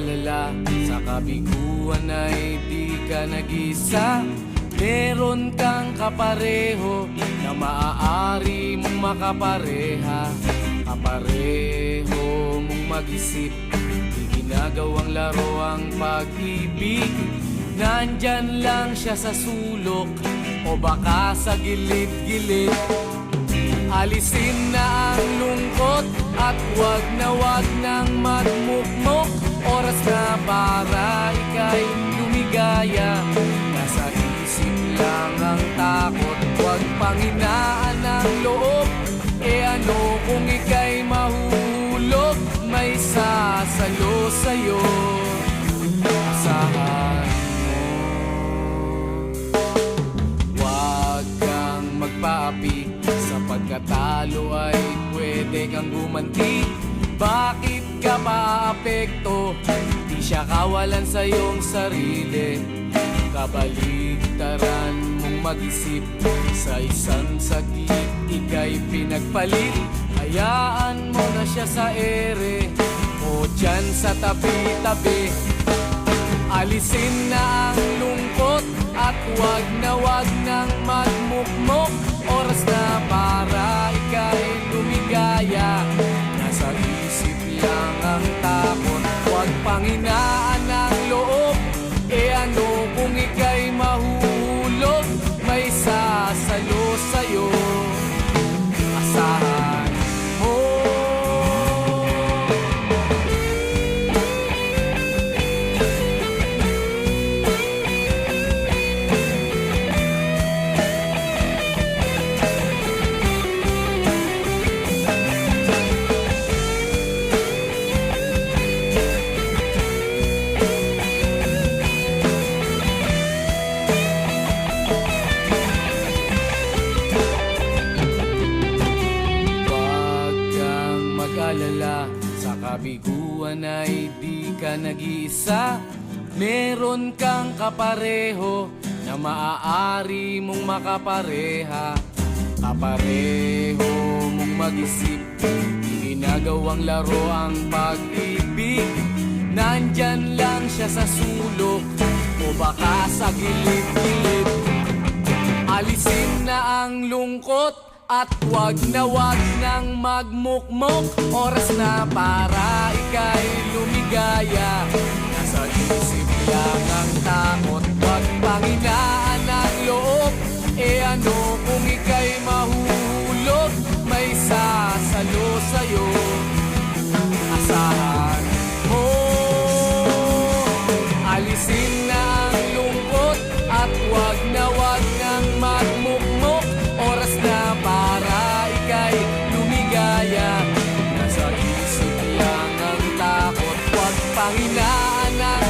mag-alala, sa kabiguan ay di ka nag-isa. Meron kang kapareho na maaari mong makapareha. Kapareho mong mag-isip, di ginagawang laro ang pag-ibig. Nandyan lang siya sa sulok o baka sa gilid-gilid. Alisin na ang lungkot at wag nang magmukmok. Oras na para ika'y lumigaya. Nasa isip lang ang takot, wag panghinaan ang loob. E ano kung ika'y mahulog, may sasalo sa'yo. Asahan mo, wag kang magpaapi. Sa pagkatalo ay pwede kang gumanti. Bakit ka maapekto? Di siya kawalan sa iyong sarili. Kabaligtaran mong mag-isip, sa isang sakit ika'y pinagpalit. Hayaan mo na siya sa ere o dyan sa tabi-tabi. Alisin na ang lungkot at wag nang magmukmok. Oras na para ika'y lumigaya. Nasa isip lang ang takot, wag panghinaan ang loob. E ano kung ika'y mahulog, may sasalo sa'yo. Asahan mo. Sa kabiguan ay di ka nag-iisa. Meron kang kapareho na maaari mong makapareha. Kapareho mong mag-isip, di ginagawang laro ang pag-ibig. Nandyan lang siya sa sulok o baka sa gilid-gilid. Alisin na ang lungkot at wag nang magmukmok. Oras na para ika'y lumigaya. Nasa isip lang ang takot, wag panghinaan ang loob. E ano kung ika'y mahulog, may sasalo sa'yo. Asahan mo. Alisin na ang lungkot at wag nang magmukmok. Oras na para ika'y lumigaya. Nasa isip lang ang takot, wag panghinaan ang